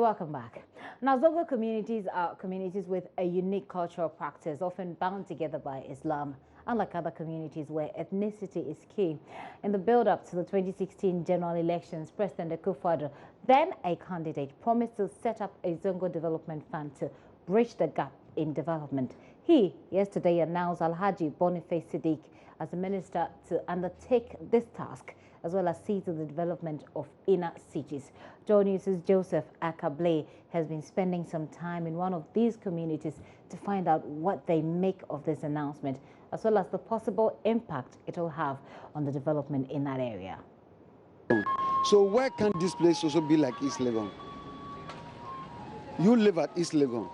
welcome back. Now, Zongo communities are communities with a unique cultural practice, often bound together by Islam, unlike other communities where ethnicity is key. In the build-up to the 2016 general elections, President Akufo-Addo, then a candidate, promised to set up a Zongo development fund to bridge the gap in development. He yesterday announced Alhaji Boniface Siddiq as the minister to undertake this task, as well as see to the development of inner cities. Joe News' Joseph Akable has been spending some time in one of these communities to find out what they make of this announcement, as well as the possible impact it will have on the development in that area. So why can't this place also be like East Legon? You live at East Legon.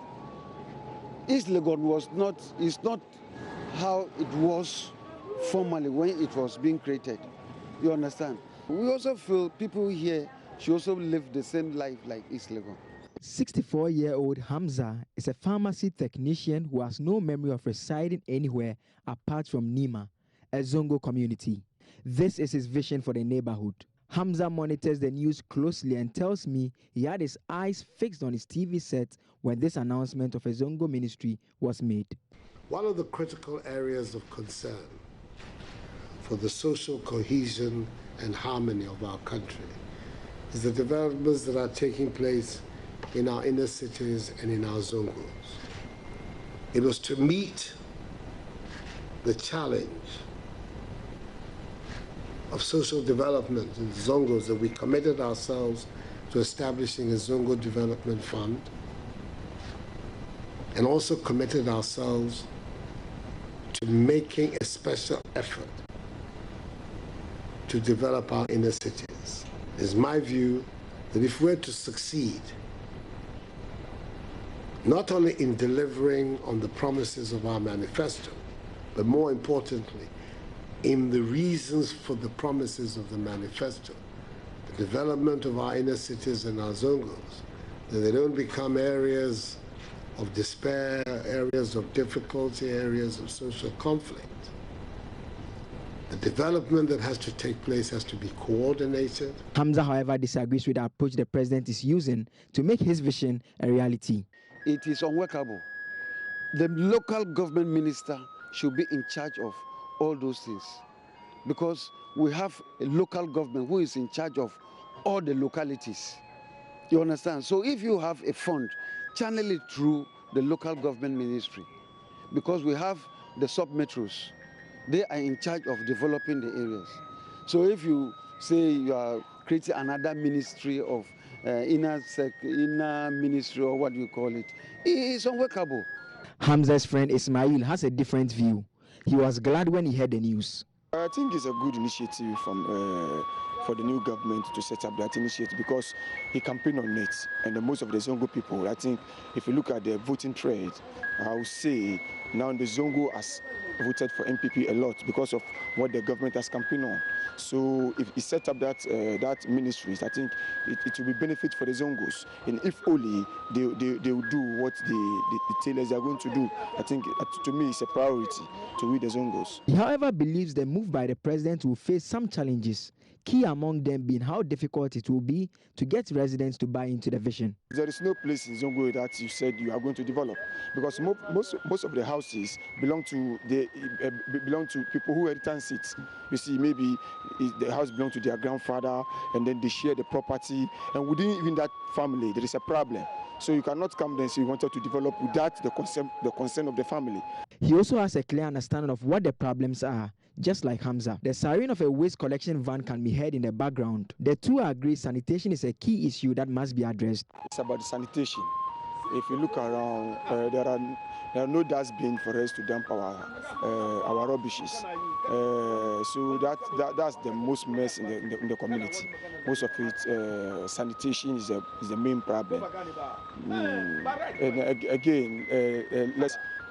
East Legon is not how it was formerly when it was being created. You understand? We also feel people here should also live the same life like East Legon. 64-year-old Hamza is a pharmacy technician who has no memory of residing anywhere apart from Nima, a Zongo community. This is his vision for the neighborhood. Hamza monitors the news closely and tells me he had his eyes fixed on his TV set when this announcement of a Zongo ministry was made. One of the critical areas of concern for the social cohesion and harmony of our country is the developments that are taking place in our inner cities and in our Zongos. It was to meet the challenge of social development in Zongos that we committed ourselves to establishing a Zongo Development Fund, and also committed ourselves to making a special effort to develop our inner cities. It's my view that if we're to succeed, not only in delivering on the promises of our manifesto, but more importantly, in the reasons for the promises of the manifesto, the development of our inner cities and our Zongos, that they don't become areas of despair, areas of difficulty, areas of social conflict. The development that has to take place has to be coordinated. Hamza, however, disagrees with the approach the president is using to make his vision a reality. It is unworkable. The local government minister should be in charge of all those things, because we have a local government who is in charge of all the localities. You understand? So if you have a fund, channel it through the local government ministry, because we have the sub-metros. They are in charge of developing the areas. So if you say you are creating another ministry of inner ministry, or what do you call it, it's unworkable. Hamza's friend Ismail has a different view. He was glad when he heard the news. I think it's a good initiative for the new government to set up that initiative, because he campaigned on it, and most of the Zongo people, I think if you look at the voting trade, I would say now the Zongo has voted for MPP a lot because of what the government has campaigned on. So if he set up that ministries, I think it will be benefit for the Zongos. And if only they will do what the tailors are going to do, I think to me it's a priority to read the Zongos. He, however, believes the move by the president will face some challenges, key among them being how difficult it will be to get residents to buy into the vision. There is no place in Zongo that you said you are going to develop, because most of the houses belong to people who inherit it. You see, maybe the house belongs to their grandfather, and then they share the property, and within even that family there is a problem. So you cannot come there and say you wanted to develop without the consent of the family. He also has a clear understanding of what the problems are. Just like Hamza, the siren of a waste collection van can be heard in the background. The two agree sanitation is a key issue that must be addressed. It's about the sanitation. If you look around, there are no dustbin for us to dump our rubbishes. So that's the most mess in the community. Most of it, sanitation is the main problem. And again,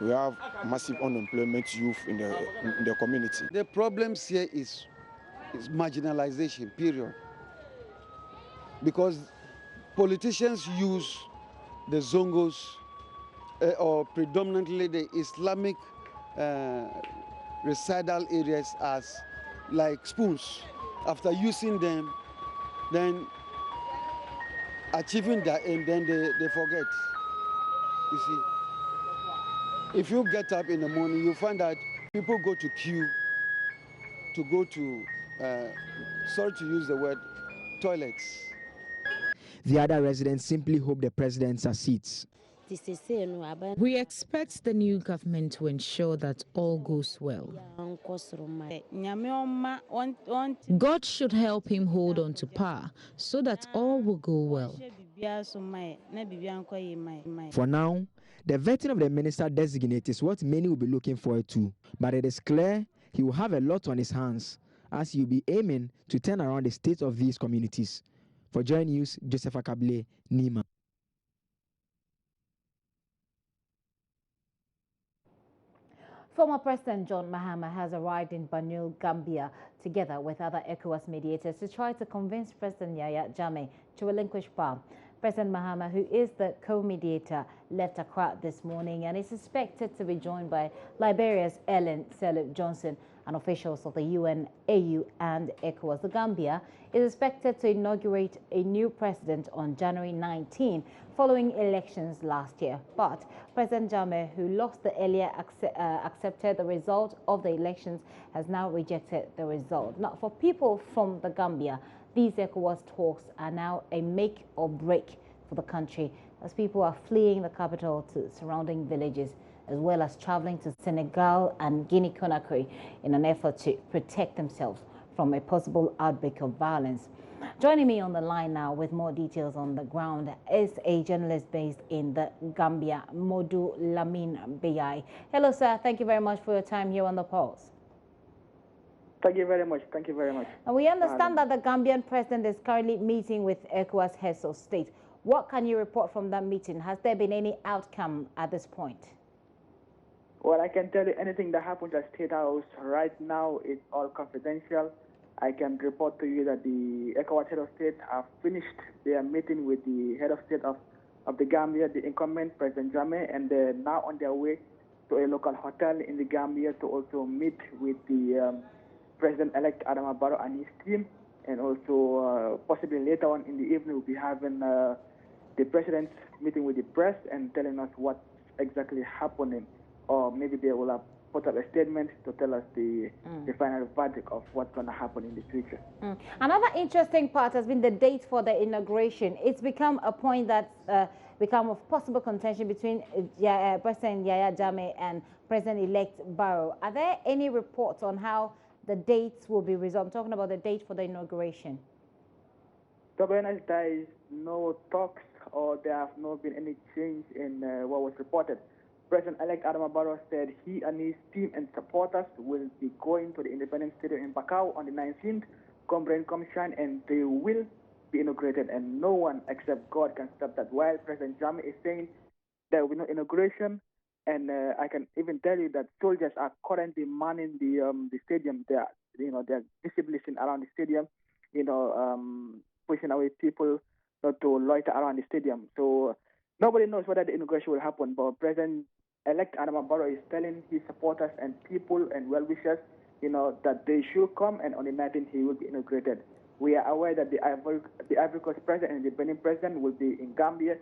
we have massive unemployment youth in the community. The problems here is marginalization, period. Because politicians use the Zongos or predominantly the Islamic residal areas as like spoons. After using them, then achieving that aim, then they forget. You see, if you get up in the morning, you find that people go to queue to go to, sorry to use the word, toilets. The other residents simply hope the president succeeds. We expect the new government to ensure that all goes well. God should help him hold on to power so that all will go well. For now, the vetting of the minister designate is what many will be looking forward to. But it is clear he will have a lot on his hands as he will be aiming to turn around the state of these communities. For Joy News, Joseph Akable, Nima. Former President John Mahama has arrived in Banjul, Gambia, together with other ECOWAS mediators to try to convince President Yahya Jammeh to relinquish power. President Mahama, who is the co-mediator, left Accra this morning and is expected to be joined by Liberia's Ellen Sirleaf Johnson and officials of the UN, AU and ECOWAS. The Gambia is expected to inaugurate a new president on January 19, following elections last year. But President Jammeh, who lost the earlier accepted the result of the elections, has now rejected the result. Now, for people from the Gambia, these ECOWAS talks are now a make or break for the country, as people are fleeing the capital to surrounding villages, as well as traveling to Senegal and Guinea-Conakry in an effort to protect themselves from a possible outbreak of violence. Joining me on the line now with more details on the ground is a journalist based in the Gambia, Modu Lamin Biyai. Hello, sir. Thank you very much for your time here on The Pulse. Thank you very much. Thank you very much. And we understand that the Gambian president is currently meeting with ECOWAS heads of state. What can you report from that meeting? Has there been any outcome at this point? Well, I can tell you anything that happens at State House right now is all confidential. I can report to you that the ECOWAS head of state have finished their meeting with the head of state of the Gambia, the incumbent President Jammeh, and they're now on their way to a local hotel in the Gambia to also meet with the President-elect Adama Barrow and his team, and also possibly later on in the evening we'll be having the president's meeting with the press and telling us what's exactly happening, or maybe they will have put up a statement to tell us the final verdict of what's going to happen in the future. Another interesting part has been the date for the inauguration. It's become a point that's become of possible contention between President Yahya Jammeh and President-elect Barrow. Are there any reports on how the dates will be resolved? I'm talking about the date for the inauguration. To be honest, there is no talks, or there have not been any change in what was reported. President-elect Adama Barrow said he and his team and supporters will be going to the Independence Stadium in Bakau on the 19th, come rain, come shine, and they will be inaugurated, and no one except God can stop that. While President Jammeh is saying there will be no inauguration, and I can even tell you that soldiers are currently manning the stadium. They are visibly seen around the stadium, pushing away people not to loiter around the stadium. So nobody knows whether the inauguration will happen, but President-elect Adama Barrow is telling his supporters and people and well-wishers, that they should come, and on the 19th he will be inaugurated. We are aware that the Ivory Coast president and the Benin president will be in Gambia,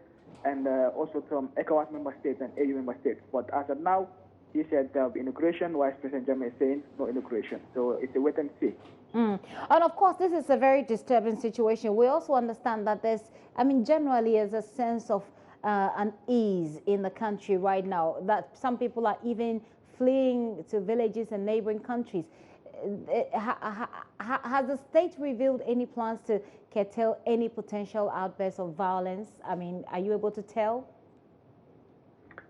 and also some ECOWAS member states and AU member states. But as of now, he said there will be inauguration, while President Jammeh is saying no inauguration. So it's a wait and see. And of course, this is a very disturbing situation. We also understand that generally there's a sense of unease in the country right now, that some people are even fleeing to villages and neighboring countries. Has the state revealed any plans to curtail any potential outbursts of violence? Are you able to tell?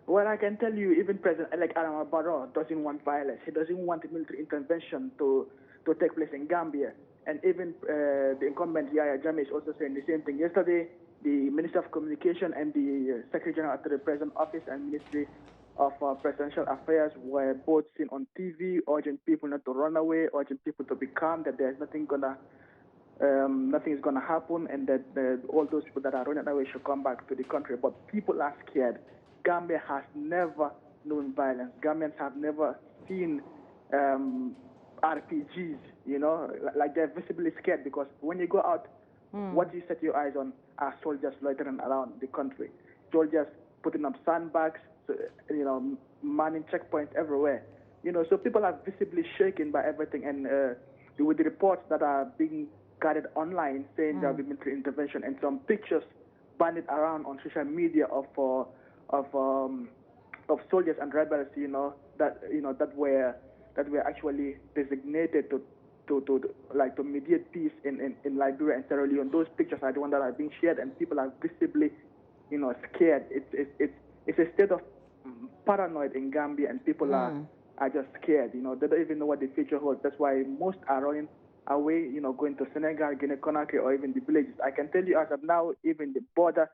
Well, I can tell you, even President-elect Adama Barrow doesn't want violence. He doesn't want military intervention to take place in Gambia. And even the incumbent Yahya Jammeh is also saying the same thing. Yesterday, the Minister of Communication and the Secretary General at the President's Office and Ministry of Presidential Affairs were both seen on TV, urging people not to run away, urging people to be calm, that there's nothing is gonna happen, and that all those people that are running away should come back to the country. But people are scared. Gambia has never known violence. Gambians have never seen RPGs, like they're visibly scared, because when you go out What you set your eyes on are soldiers loitering around the country, soldiers putting up sandbags, manning checkpoints everywhere. So people are visibly shaken by everything, and with the reports that are being gathered online saying there will be military intervention, and some pictures banded around on social media of soldiers and rebels, that were actually designated to mediate peace in Liberia and Sierra Leone. Those pictures are the ones that are being shared, and people are visibly, scared. It's a state of paranoid in Gambia, and people are just scared. They don't even know what the future holds. That's why most are running away, going to Senegal, Guinea-Conakry, or even the villages. I can tell you as of now, even the border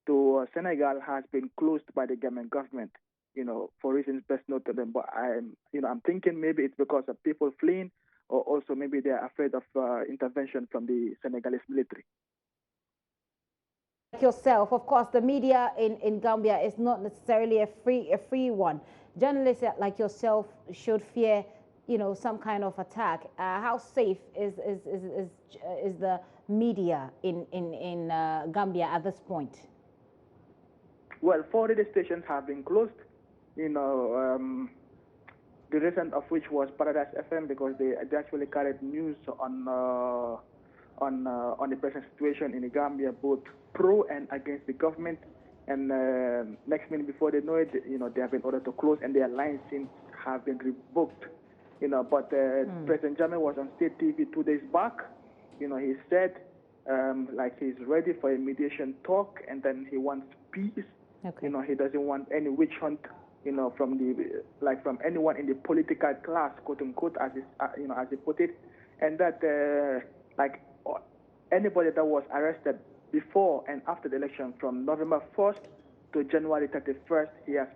to Senegal has been closed by the Gambian government, for reasons best known to them. But I'm thinking maybe it's because of people fleeing, or also maybe they're afraid of intervention from the Senegalese military. Like yourself, of course, the media in Gambia is not necessarily a free one. Journalists like yourself should fear, some kind of attack. How safe is the media in Gambia at this point? Well, 4 radio stations have been closed. The recent of which was Paradise FM, because they actually carried news on the present situation in the Gambia, both pro and against the government. And next minute, before they know it, they have been ordered to close, and their licenses have been revoked. But President Jammeh was on state TV 2 days back. He said he's ready for a mediation talk, and then he wants peace. Okay. He doesn't want any witch hunt, from anyone in the political class, quote unquote, as he put it, and that anybody that was arrested before and after the election from November 1st to January 31st, he has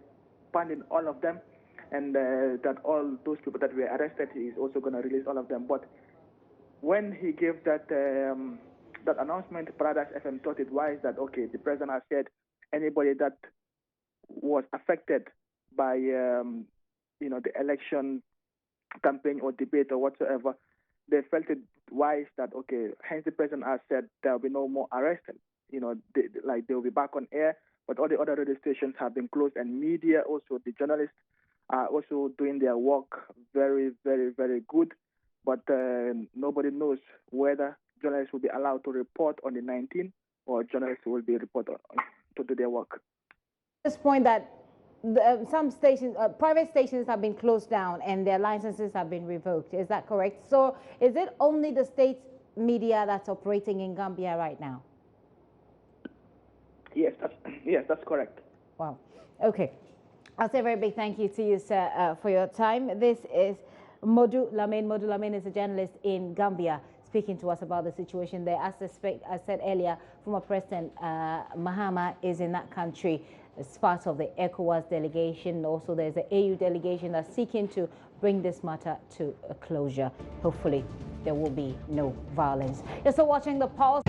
pardoned all of them, and that all those people that were arrested, he is also going to release all of them. But when he gave that announcement, Paradise FM thought it wise that, okay, the president has said anybody that was affected by the election campaign or debate or whatsoever, they felt it wise that, okay, hence the president has said there will be no more arrests. They will be back on air, but all the other radio stations have been closed, and media also, the journalists are also doing their work very, very, very good. But nobody knows whether journalists will be allowed to report on the 19th, or journalists will be reported to do their work. At this point that some stations, private stations have been closed down and their licenses have been revoked. Is that correct? So is it only the state media that's operating in Gambia right now? Yes, that's correct. Wow. Okay. I'll say a very big thank you to you, sir, for your time. This is Modu Lamine. Modu Lamine is a journalist in Gambia, speaking to us about the situation there. As I said earlier, former President Mahama is in that country as part of the ECOWAS delegation. Also, there's an AU delegation that's seeking to bring this matter to a closure. Hopefully, there will be no violence. You're still watching The Pulse.